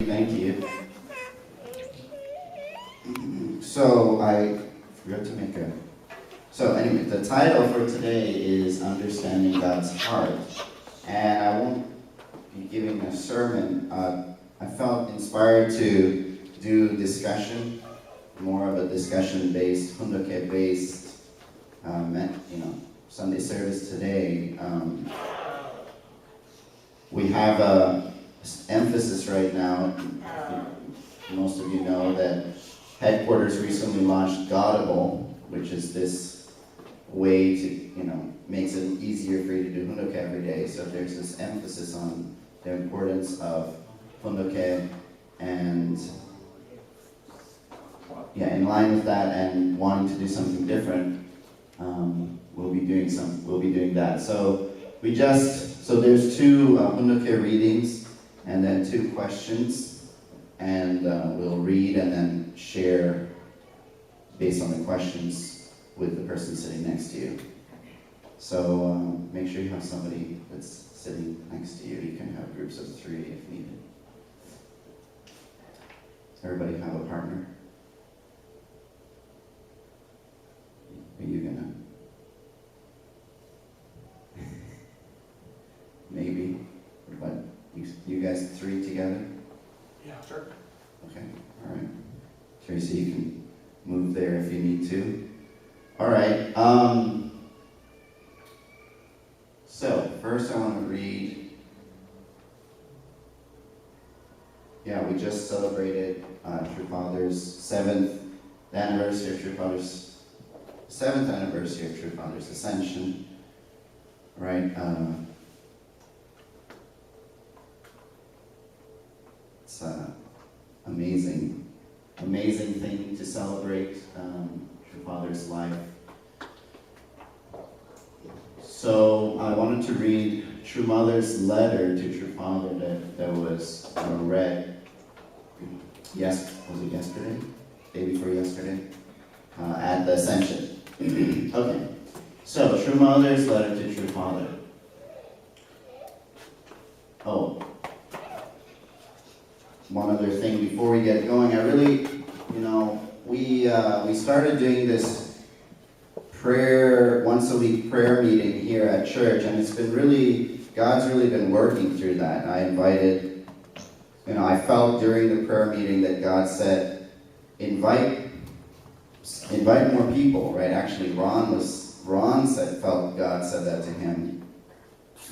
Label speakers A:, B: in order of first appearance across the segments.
A: Thank you. So I forgot to make a. So anyway, the title for today is Understanding God's Heart, and I won't be giving a sermon. I felt inspired to do discussion, more of a discussion-based, hundoke-based, Sunday service today. We have a emphasis right now. Most of you know that headquarters recently launched Godable, which is this way to, makes it easier for you to do hundoke every day. So there's this emphasis on the importance of hundoke, and in line with that and wanting to do something different, we'll be doing that. So there's two hundoke readings and then two questions, and we'll read and then share based on the questions with the person sitting next to you. So make sure you have somebody that's sitting next to you. You can have groups of 3 if needed. Does everybody have a partner? Are you gonna? Maybe, but you guys 3 together?
B: Yeah, sure.
A: Okay, all right. Tracy, you can move there if you need to. All right. So first I want to read. Yeah, we just celebrated True Father's 7th anniversary of True Father's 7th anniversary of True Father's Ascension. Right. It's amazing thing to celebrate True Father's life. So I wanted to read True Mother's letter to True Father that was read. Was it yesterday? Day before yesterday? At the Ascension. Okay. So True Mother's letter to True Father. Oh. One other thing before we get going, I really, we started doing this once a week prayer meeting here at church, and it's been God's really been working through that. I felt during the prayer meeting that God said, invite more people, right? Actually, God said that to him.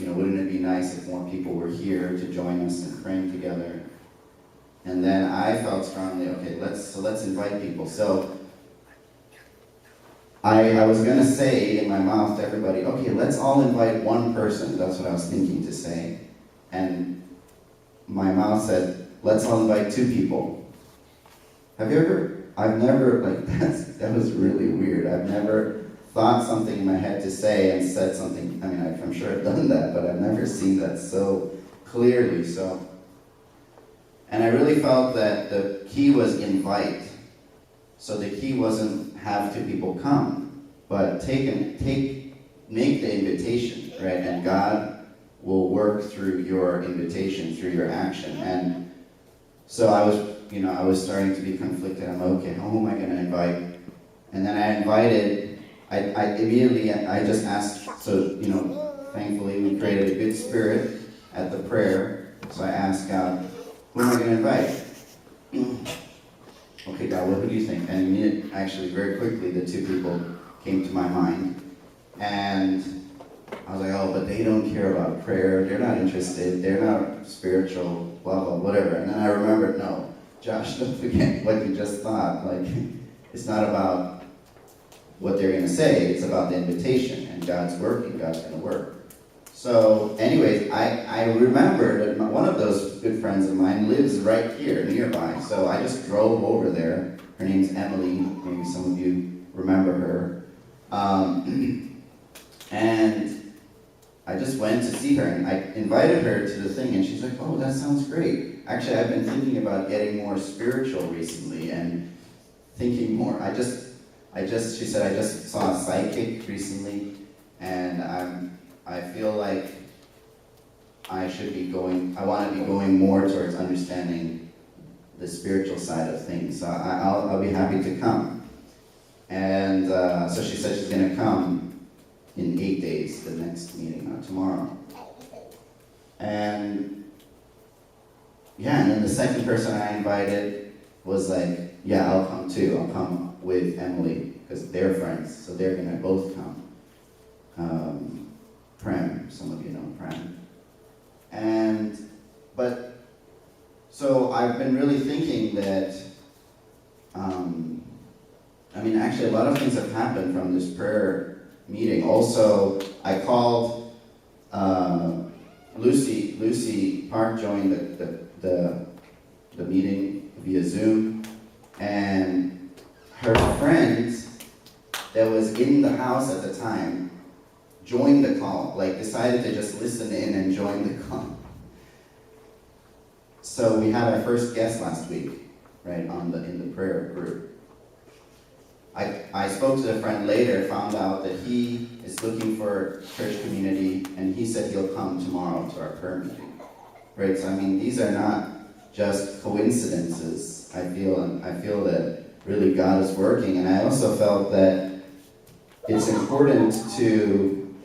A: Wouldn't it be nice if more people were here to join us in praying together? And then I felt strongly, okay, let's invite people. So I was going to say in my mouth to everybody, okay, let's all invite one person. That's what I was thinking to say. And my mouth said, let's all invite 2 people. That was really weird. I've never thought something in my head to say and said something. I'm sure I've done that, but I've never seen that so clearly. And I really felt that the key was invite. So the key wasn't have 2 people come, but make the invitation, right? And God will work through your invitation, through your action. And so I was starting to be conflicted. I'm okay, who am I going to invite? And then I invited, I just asked, thankfully we created a good spirit at the prayer. So I asked God, who am I going to invite? Okay, God, who do you think? And actually, very quickly, the 2 people came to my mind. And I was like, but they don't care about prayer. They're not interested. They're not spiritual, blah, blah, whatever. And then I remembered, no, Josh, don't forget what you just thought. It's not about what they're going to say. It's about the invitation. And God's working. God's going to work. So anyways, I remembered that one of those good friends of mine lives right here nearby. So I just drove over there. Her name's Emily. Maybe some of you remember her. And I just went to see her, and I invited her to the thing, and she's like, oh, that sounds great. Actually, I've been thinking about getting more spiritual recently and thinking more. She said, I just saw a psychic recently, and I feel like I want to be going more towards understanding the spiritual side of things. So I'll be happy to come. And so she said she's going to come in 8 days, the next meeting, not tomorrow. And yeah, and then the second person I invited was like, yeah, I'll come too. I'll come with Emily, because they're friends, so they're going to both come. Prem, some of you know Prem. So I've been really thinking that, actually a lot of things have happened from this prayer meeting. Also, I called Lucy Park joined the meeting via Zoom, and her friend that was in the house at the time joined the call, decided to just listen in and join the call. So we had our first guest last week, right, in the prayer group. I spoke to a friend later, found out that he is looking for church community, and he said he'll come tomorrow to our prayer meeting. Right? So these are not just coincidences. I feel that really God is working, and I also felt that it's important to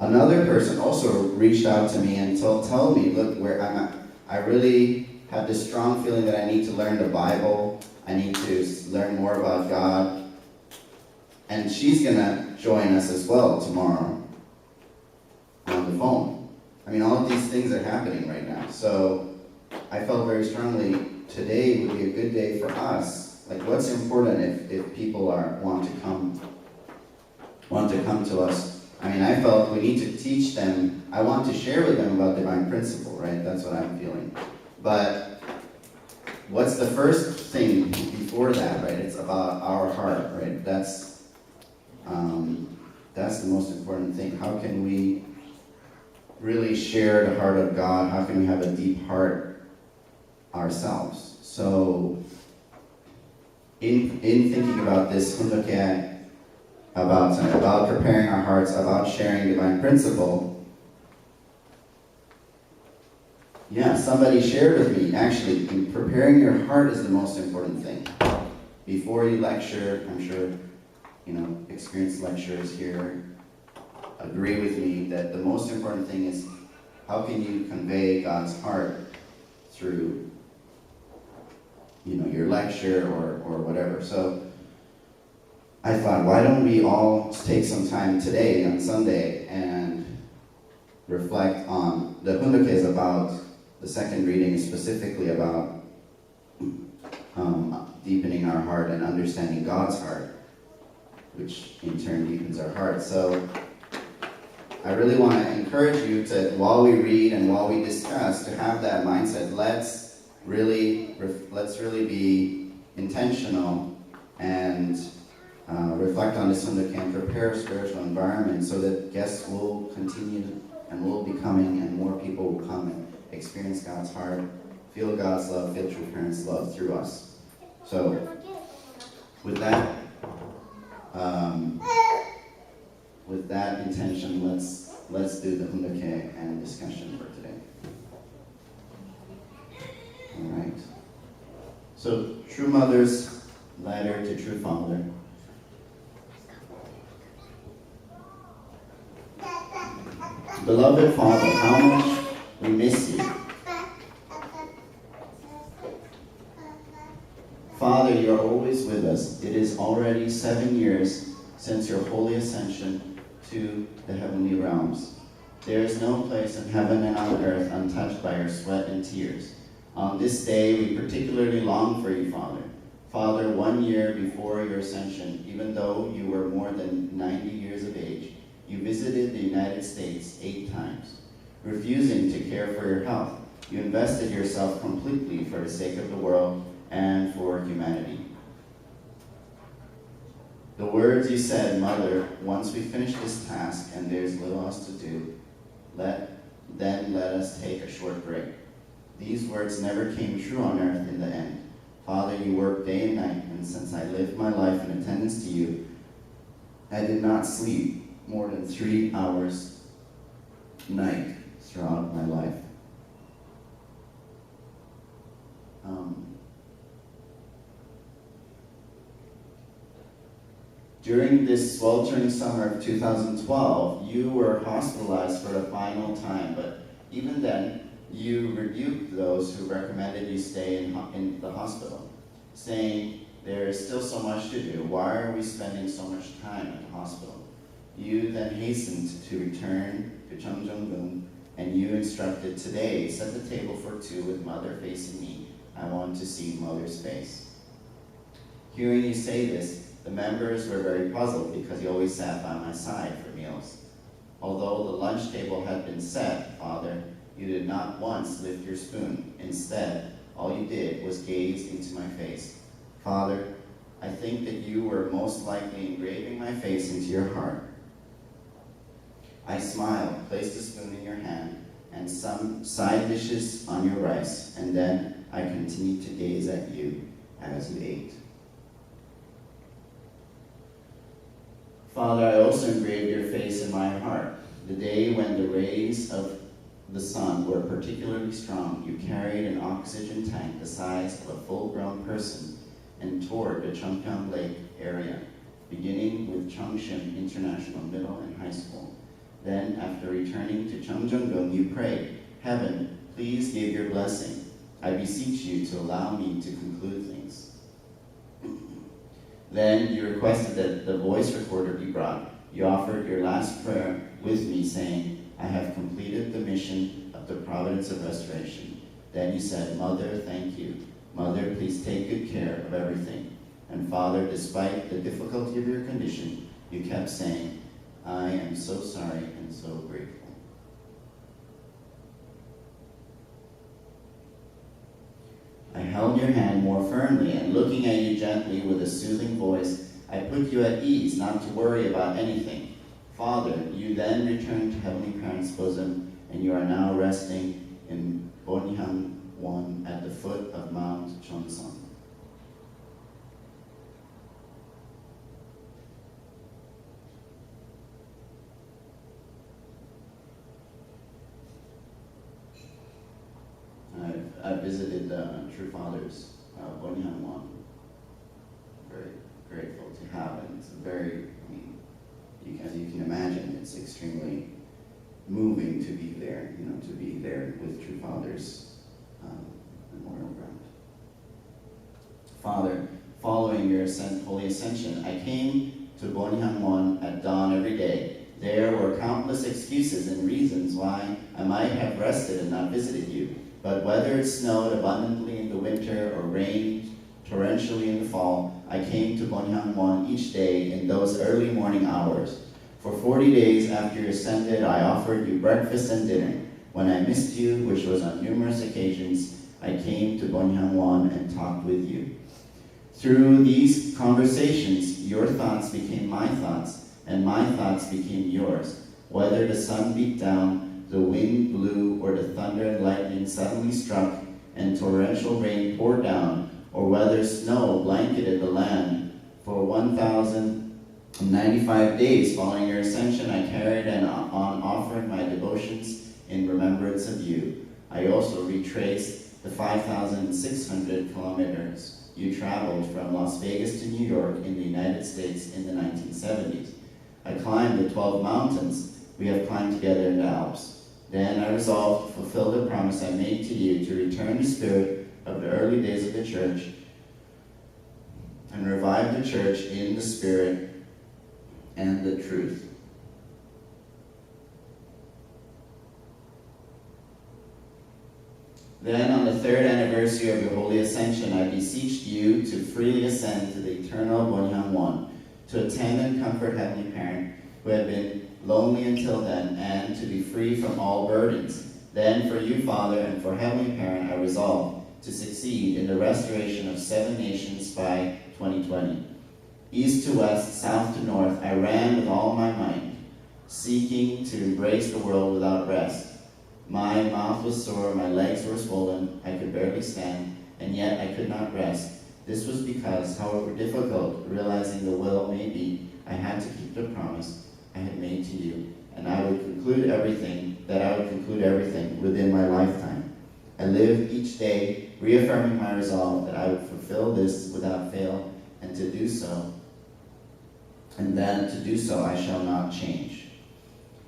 A: another person also reached out to me and told me, look, where I'm at. I really have this strong feeling that I need to learn the Bible. I need to learn more about God. And she's going to join us as well tomorrow on the phone. All of these things are happening right now. So I felt very strongly today would be a good day for us. What's important if people want to come to us? I felt we need to teach them. I want to share with them about divine principle, right? That's what I'm feeling. But what's the first thing before that, right? It's about our heart, right? That's the most important thing. How can we really share the heart of God? How can we have a deep heart ourselves? So, in thinking about this, about preparing our hearts, about sharing divine principle, somebody shared with me, actually, preparing your heart is the most important thing. Before you lecture, I'm sure, experienced lecturers here agree with me that the most important thing is how can you convey God's heart through, your lecture or whatever. So I thought, why don't we all take some time today on Sunday and reflect on the Hunduke is about, the second reading is specifically about deepening our heart and understanding God's heart, which in turn deepens our heart. So I really want to encourage you to, while we read and while we discuss, to have that mindset. Let's really be intentional and reflect on this Hunduke and prepare a spiritual environment so that guests will continue and will be coming, and more people will come and experience God's heart, feel God's love, feel true parents' love through us. So with that intention, let's do the Hunduke and discussion for today. All right. So, True Mother's letter to True Father. Beloved Father, how much we miss you. Father, you are always with us. It is already 7 years since your holy ascension to the heavenly realms. There is no place in heaven and on earth untouched by your sweat and tears. On this day, we particularly long for you, Father. Father, 1 year before your ascension, even though you were more than 90 years of age, you visited the United States 8 times. Refusing to care for your health, you invested yourself completely for the sake of the world and for humanity. The words you said, Mother, once we finish this task and there's little else to do, let us take a short break. These words never came true on earth in the end. Father, you work day and night, and since I lived my life in attendance to you, I did not sleep more than 3 hours a night throughout my life. During this sweltering summer of 2012, you were hospitalized for a final time, but even then, you rebuked those who recommended you stay in the hospital, saying, "There is still so much to do. Why are we spending so much time at the hospital?" You then hastened to return to Cheongjeong-gung, and you instructed, "Today, set the table for two with Mother facing me. I want to see Mother's face." Hearing you say this, the members were very puzzled because you always sat by my side for meals. Although the lunch table had been set, Father, you did not once lift your spoon. Instead, all you did was gaze into my face. Father, I think that you were most likely engraving my face into your heart. I smiled, placed a spoon in your hand, and some side dishes on your rice, and then I continued to gaze at you as you ate. Father, I also engraved your face in my heart. The day when the rays of the sun were particularly strong, you carried an oxygen tank the size of a full-grown person and toured the Cheongpyeong Lake area, beginning with Cheongshim International Middle and High School. Then, after returning to Cheongjeong-gung, you prayed, "Heaven, please give your blessing. I beseech you to allow me to conclude things." Then you requested that the voice recorder be brought. You offered your last prayer with me, saying, "I have completed the mission of the Providence of Restoration." Then you said, "Mother, thank you. Mother, please take good care of everything." And Father, despite the difficulty of your condition, you kept saying, "I am so sorry and so grateful." I held your hand more firmly, and looking at you gently with a soothing voice, I put you at ease not to worry about anything. Father, you then returned to Heavenly Parent's bosom, and you are now resting in Bonhyang Won at the foot of Mount Chonson. I've visited True Father's Bonhyang Won. Very grateful to have it. It's a very, as you can imagine, it's extremely moving to be there, to be there with True Father's memorial ground. Father, following your Holy Ascension, I came to Bonhyang Won at dawn every day. There were countless excuses and reasons why I might have rested and not visited you. But whether it snowed abundantly in the winter or rained torrentially in the fall, I came to Bonhyang Won each day in those early morning hours. For 40 days after you ascended, I offered you breakfast and dinner. When I missed you, which was on numerous occasions, I came to Bonhyang Won and talked with you. Through these conversations, your thoughts became my thoughts, and my thoughts became yours. Whether the sun beat down, the wind blew, or the thunder and lightning suddenly struck, and torrential rain poured down, or whether snow blanketed the land, for 1,095 days following your ascension, I carried on offering my devotions in remembrance of you. I also retraced the 5,600 kilometers you traveled from Las Vegas to New York in the United States in the 1970s. I climbed the 12 mountains we have climbed together in the Alps. Then I resolved to fulfill the promise I made to you to return the spirit of the early days of the church and revive the church in the spirit and the truth. Then on the third anniversary of your holy ascension, I beseeched you to freely ascend to the eternal Bonhyang Won, to attend and comfort Heavenly Parent, who had been lonely until then, and to be free from all burdens. Then for you, Father, and for Heavenly Parent, I resolved to succeed in the restoration of 7 nations by 2020. East to west, south to north, I ran with all my might, seeking to embrace the world without rest. My mouth was sore, my legs were swollen, I could barely stand, and yet I could not rest. This was because, however difficult realizing the will may be, I had to keep the promise I had made to you, and I would conclude everything within my lifetime. I lived each day reaffirming my resolve that I would fulfill this without fail, and to do so and that to do so I shall not change.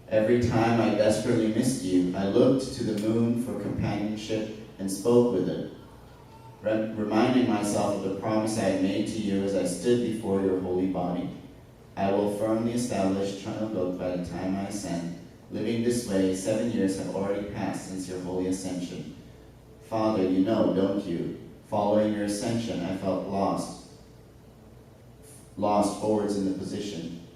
A: Every time I desperately missed you, I looked to the moon for companionship and spoke with it, reminding myself of the promise I had made to you as I stood before your holy body. I will firmly establish Chanukot by the time I ascend. Living this way, 7 years have already passed since your holy ascension. Father, you know, don't you? Following your ascension, I felt lost forwards in the position,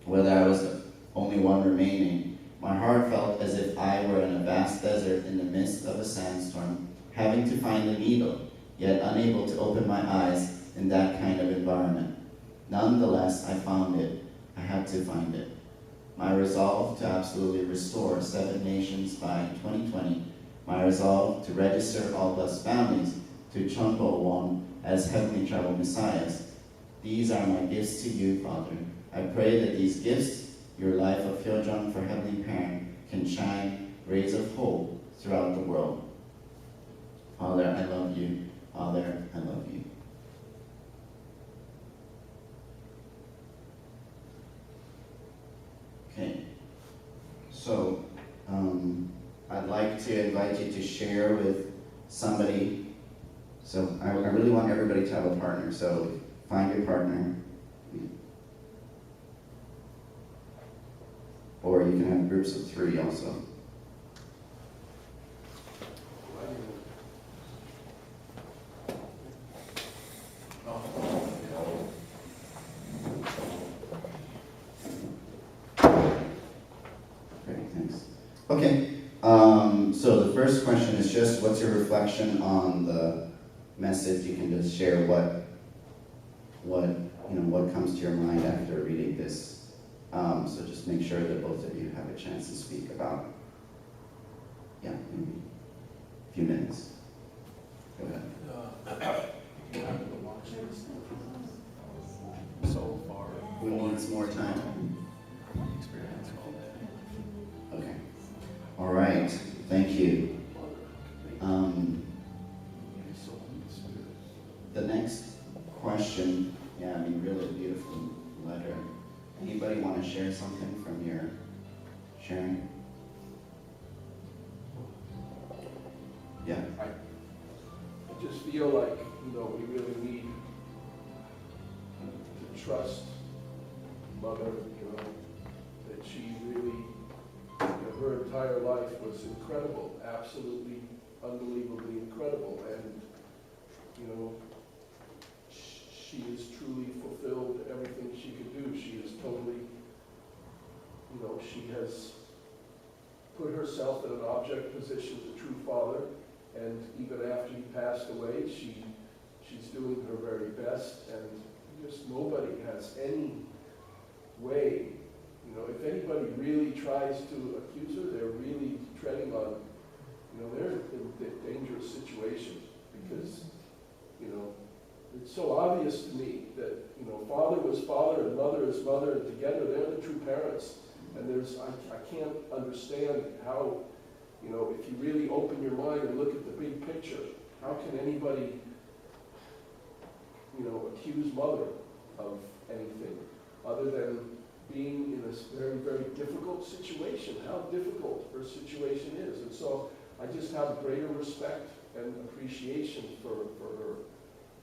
A: whether I was the only one remaining. My heart felt as if I were in a vast desert in the midst of a sandstorm, having to find a needle, yet unable to open my eyes in that kind of environment. Nonetheless, I found it. I had to find it. My resolve to absolutely restore 7 nations by 2020, my resolve to register all blessed families to Chonpo Won as heavenly travel messiahs. These are my gifts to you, Father. I pray that these gifts, your life of Hyojong for Heavenly Parent, can shine rays of hope throughout the world. Father, I love you. Father, I love you. Okay, so I'd like to invite you to share with somebody. So I really want everybody to have a partner. So find your partner. Or you can have groups of 3 also. Great, thanks. Okay, so the first question is just what's your reflection on the message? You can just share what comes to your mind after reading this. So just make sure that both of you have a chance to speak about, maybe a few minutes. Go ahead.
B: So far,
A: Who needs more time?
B: experience all that.
A: Okay. All right. Thank you. The next question, really beautiful letter. Anybody want to share something from your sharing? Yeah.
C: I just feel like, we really need to trust Mother, that she really, her entire life was incredible, absolutely, unbelievably incredible. And, she has truly fulfilled everything she could do. She is totally, she has put herself in an object position as a true father. And even after he passed away, she's doing her very best, and just nobody has any way, if anybody really tries to accuse her, they're really treading on, they're in a dangerous situation, because, it's so obvious to me that, father was father and mother is mother, and together they're the true parents. And I can't understand how, if you really open your mind and look at the big picture, how can anybody, accuse mother of anything other than being in this very, very difficult situation, how difficult her situation is. And so I just have greater respect and appreciation for her,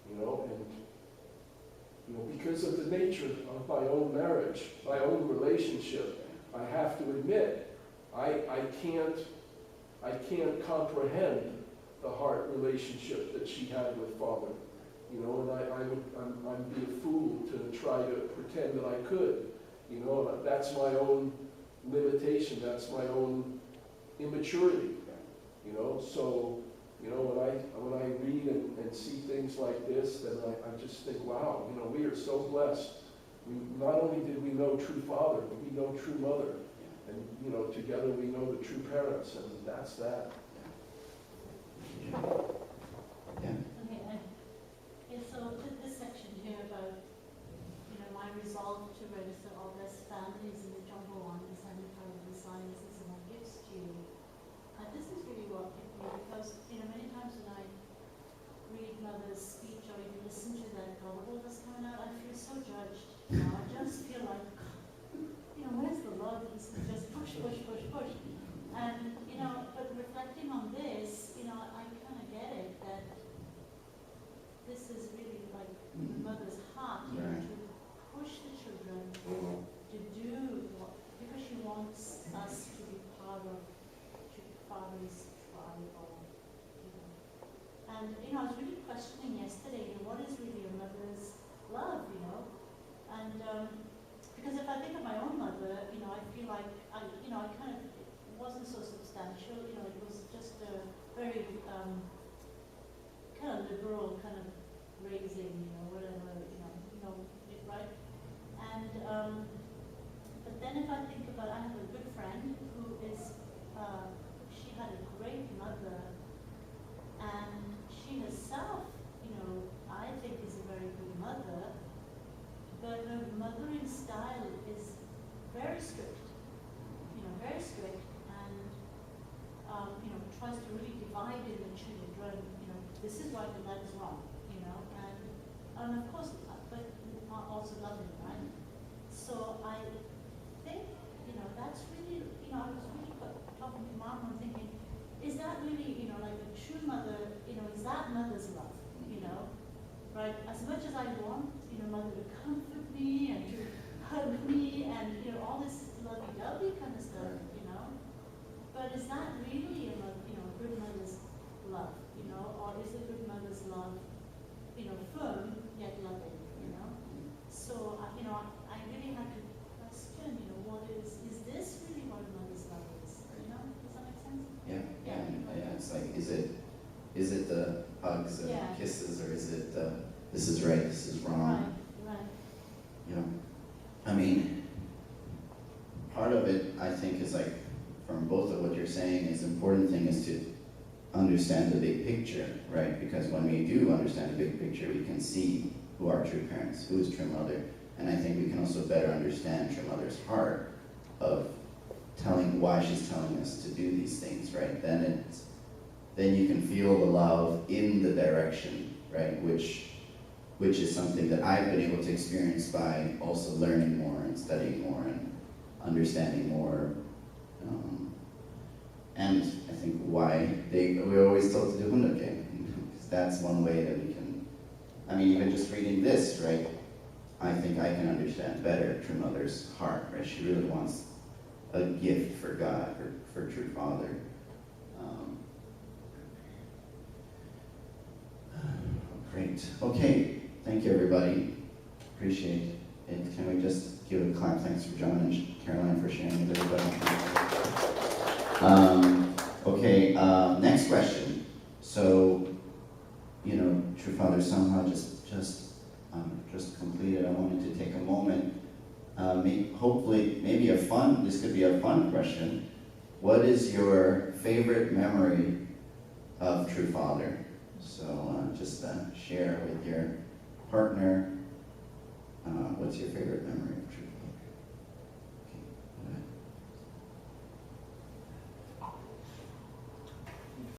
C: and, because of the nature of my own marriage, my own relationship, I have to admit, I can't comprehend the heart relationship that she had with Father, and I'd be a fool to try to pretend that I could, that's my own limitation, that's my own immaturity, so, when I read and see things like this, then I just think, wow, we are so blessed. Not only did we know true Father, but we know true Mother. And, together we know the true parents, and that's that.
A: Yeah.
D: Okay, so this section here about, my resolve to register all blessed families in the Jumbo One, the Heavenly Father of the Sciences, and my gifts to you. This is really what hit me, because, many times when I read Mother's speech or even listen to that gullible that's coming out, I feel so judged. I just feel questioning yesterday, what is really a mother's love, And, because if I think of my own mother, I feel like, I kind of, it wasn't so substantial, it was just a very, kind of liberal kind of raising, whatever, right? And, but then if I think about, I have a good friend who is, she had a great mother, and she herself, I think is a very good mother, but her mothering style is very strict, very strict, and, tries to really divide in the children, this is right and that is wrong, and of course, but also loving, right? So I think, that's really, I was really talking to Mom and thinking, is that really, like a true mother, is that mother's love, right? As much as I want, mother to comfort me and to hug me and, all this lovey-dovey kind of stuff, but is that really a good mother's love, or is a good mother's love, firm yet loving, So, I really had to question, what is this really what a mother's love is, Does that make sense?
A: Yeah, it's like, is it the hugs and
D: Yeah.
A: kisses, or is it the, this is right, this is wrong?
D: Right.
A: I mean, part of it, I think, is like, from both of what you're saying, is important thing is to understand the big picture, right? Because when we do understand the big picture, we can see who are true parents, who is true mother, and I think we can also better understand true mother's heart of telling why she's telling us to do these things, right? Then you can feel the love in the direction, right? Which is something that I've been able to experience by also learning more and studying more and understanding more. And I think why we're always told to do Hundake, because that's one way that we can, even just reading this, right? I think I can understand better true mother's heart, right? She really wants a gift for God, for true father. Great. Okay. Thank you, everybody. Appreciate it. Can we just give a clap? Thanks for John and Caroline for sharing with everybody. Okay. Next question. So, True Father somehow just completed. I wanted to take a moment. Hopefully, maybe this could be a fun question. What is your favorite memory of True Father? So just share with your partner, what's your favorite memory of True